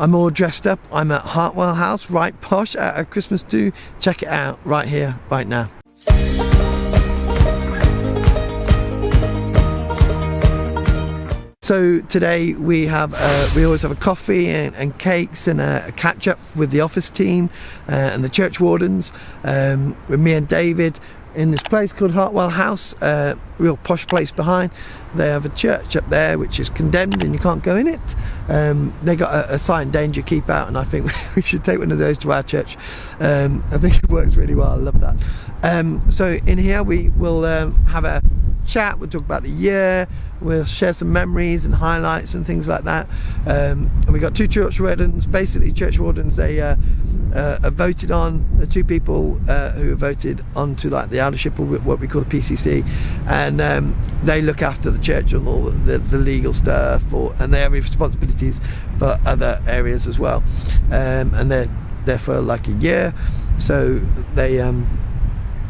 I'm all dressed up. I'm at Hartwell House, right posh, at a Christmas do. Check it out right here, right now. So today we have we always have a coffee and cakes and a catch up with the office team and the church wardens, with me and David in this place called Hartwell House, real posh place behind. They have a church up there which is condemned and you can't go in it. They got a sign, danger, keep out, and I think we should take one of those to our church. I think it works really well. I love that. So in here we will have a chat, we'll talk about the year, we'll share some memories and highlights and things like that. And we got two church wardens. Basically church wardens, they are voted on, the two people who are voted onto like the eldership, or what we call the PCC, and they look after the church and all the legal stuff, and they have responsibilities for other areas as well, and they're there for like a year. So they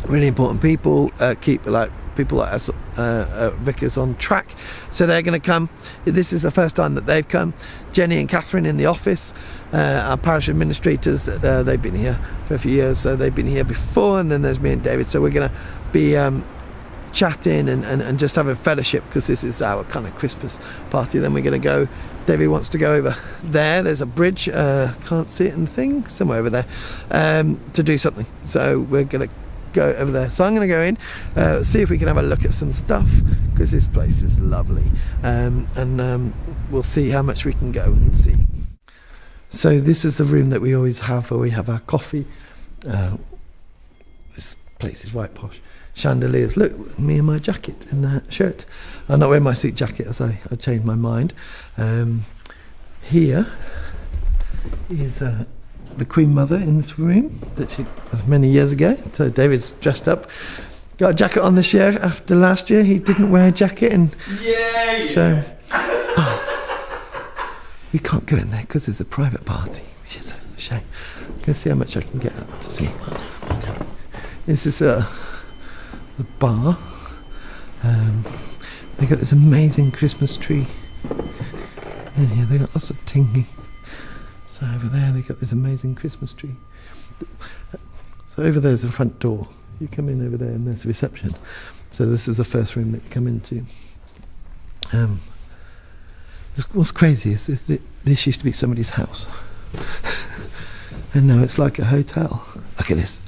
really important people, keep like people like us vicars on track. So they're going to come. This is the first time that they've come. Jenny and Catherine in the office, our parish administrators, they've been here for a few years, so they've been here before, and then there's me and David. So we're going to be chatting and just have a fellowship, because this is our kind of Christmas party. Then we're going to go, David wants to go over there, there's a bridge, can't see it in the thing, somewhere over there, to do something. So we're going to go over there. So I'm going to go in, see if we can have a look at some stuff, because this place is lovely, and we'll see how much we can go and see. So this is the room that we always have, where we have our coffee. This place is right posh. Chandeliers. Look, me and my jacket and that shirt. I'm not wearing my suit jacket, as I changed my mind. Here is the Queen Mother in this room that she was many years ago. So David's dressed up, got a jacket on this year. After last year he didn't wear a jacket, and so we can't go in there because there's a private party, which is a shame. I'm going to see how much I can get to see. This is the bar. They got this amazing Christmas tree in here. They got lots of tinging. So over there they got this amazing Christmas tree. So over there's the front door. You come in over there and there's the reception. So this is the first room that you come into. What's crazy is this used to be somebody's house. And now it's like a hotel. Look at this.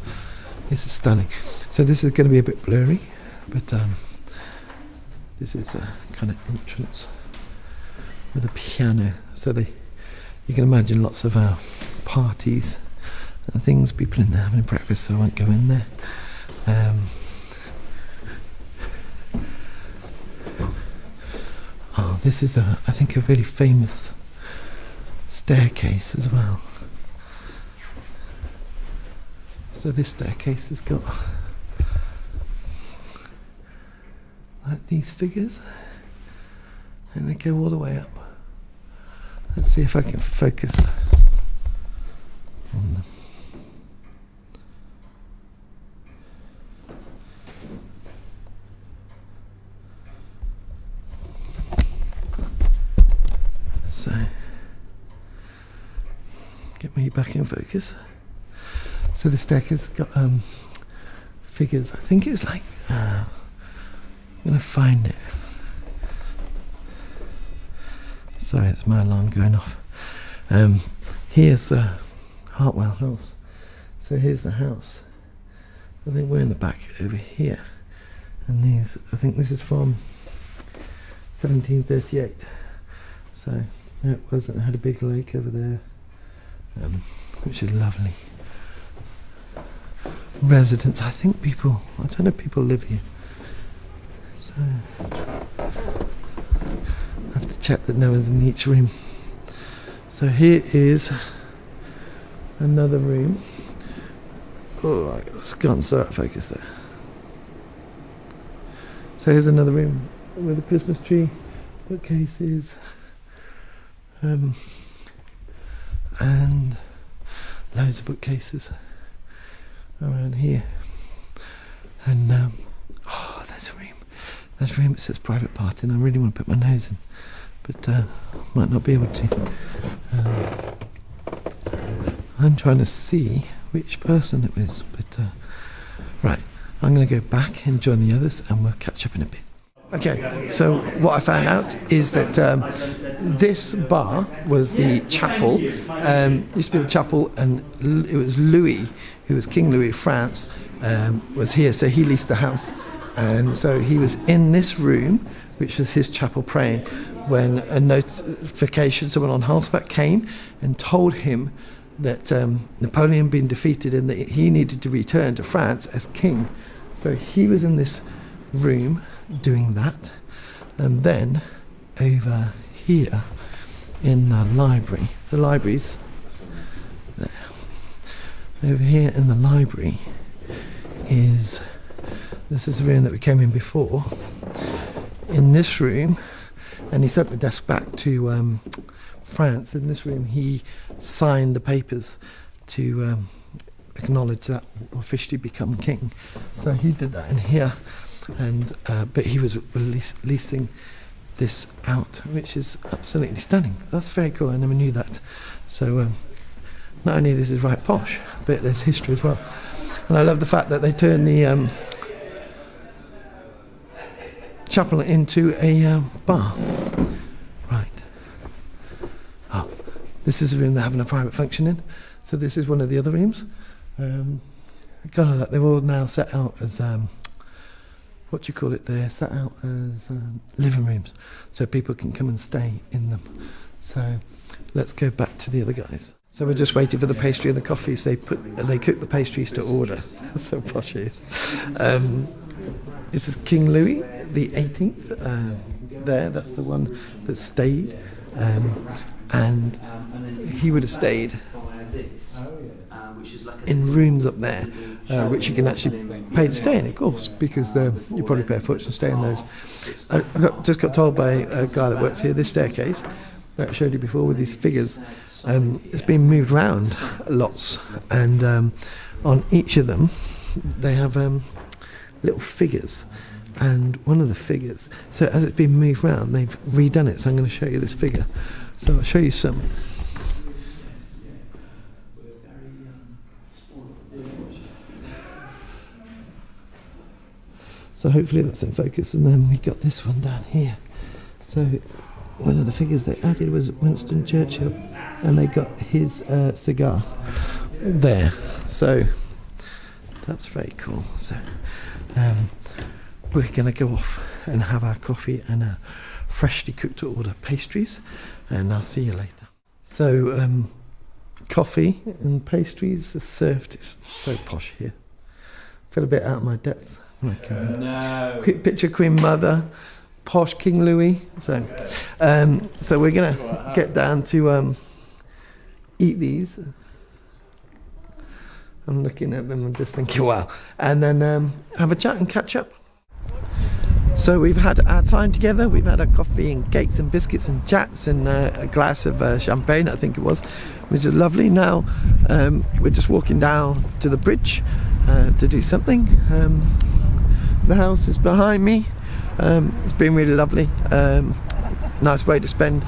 This is stunning. So this is going to be a bit blurry, but this is a kind of entrance with a piano. So you can imagine lots of parties and things, people in there having breakfast, so I won't go in there. Oh, this is I think a really famous staircase as well. So this staircase has got like these figures, and they go all the way up. Let's see if I can focus on them. So, get me back in focus. So the staircase got figures. I think it's like I'm gonna find it. Sorry, it's my alarm going off. Here's Hartwell House. So here's the house. I think we're in the back over here. And these, I think this is from 1738. So it was, it had a big lake over there, which is lovely. Residents, I think people, I don't know if people live here. So I have to check that no one's in each room. So here is another room. Oh, it's gone so out of focus there. So here's another room with a Christmas tree, bookcases, and loads of bookcases around here. And oh, there's a room. There's a room that says private party, and I really want to put my nose in, but might not be able to. I'm trying to see which person it was, but right, I'm going to go back and join the others and we'll catch up in a bit. Okay, so what I found out is that this bar was the chapel, used to be the chapel, and it was Louis, who was King Louis of France, was here, so he leased the house, and so he was in this room, which was his chapel, praying, when a notification, someone on horseback came and told him that Napoleon had been defeated and that he needed to return to France as king. So he was in this room doing that, and then over here in the library's there. Over here in the library this is the room that we came in before. In this room, and he sent the desk back to France. In this room he signed the papers to acknowledge that officially become king. So he did that in here. And but he was releasing this out, which is absolutely stunning. That's very cool. I never knew that. So not only this is right posh, but there's history as well. And I love the fact that they turned the chapel into a bar. Right. Oh, this is a room they're having a private function in. So this is one of the other rooms. Kind of, they're all now set out as what do you call it? They're set out as living rooms, so people can come and stay in them. So let's go back to the other guys. So we're just waiting for the pastry and the coffees. They cook the pastries to order. That's so posh it is. This is King Louis the 18th. That's the one that stayed, and he would have stayed in rooms up there, which you can actually pay to stay in, of course, because you probably pay a fortune to stay in those. I just got told by a guy that works here, this staircase that I showed you before with these figures, it's been moved around lots, and on each of them they have little figures, and one of the figures, so as it's been moved around, they've redone it. So I'm going to show you this figure. So I'll show you some. So hopefully that's in focus, and then we got this one down here. So one of the figures they added was Winston Churchill, and they got his cigar there. So that's very cool. So we're going to go off and have our coffee and a freshly cooked to order pastries, and I'll see you later. So coffee and pastries are served. It's so posh here. I feel a bit out of my depth. No. Quick picture, Queen Mother, posh King Louis. So we're gonna get down to eat these. I'm looking at them and just thinking, wow, and then have a chat and catch up. So we've had our time together. We've had our coffee and cakes and biscuits and chats and a glass of champagne, I think it was, which is lovely. Now we're just walking down to the bridge to do something. The house is behind me. It's been really lovely. Nice way to spend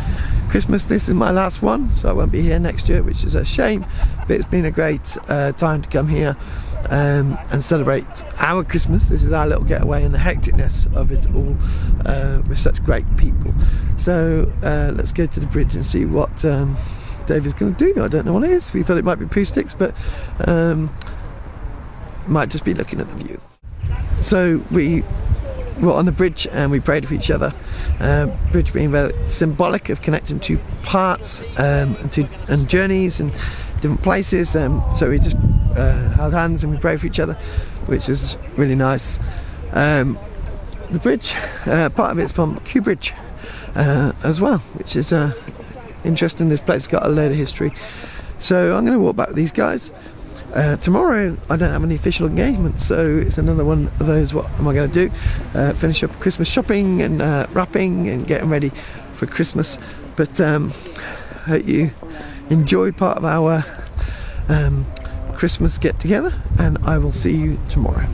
Christmas. This is my last one, so I won't be here next year, which is a shame, but it's been a great time to come here and celebrate our Christmas. This is our little getaway in the hecticness of it all, with such great people. So let's go to the bridge and see what David's going to do. I don't know what it is. We thought it might be poo sticks, but might just be looking at the view. So we were on the bridge and we prayed for each other. Bridge being very symbolic of connecting two parts and journeys and different places. So we just held hands and we prayed for each other, which was really nice. The bridge, part of it's from Kew Bridge as well, which is interesting. This place has got a load of history. So I'm going to walk back with these guys. Tomorrow I don't have any official engagements, so it's another one of those, what am I going to do? Finish up Christmas shopping and wrapping and getting ready for Christmas. But hope you enjoyed part of our Christmas get together, and I will see you tomorrow.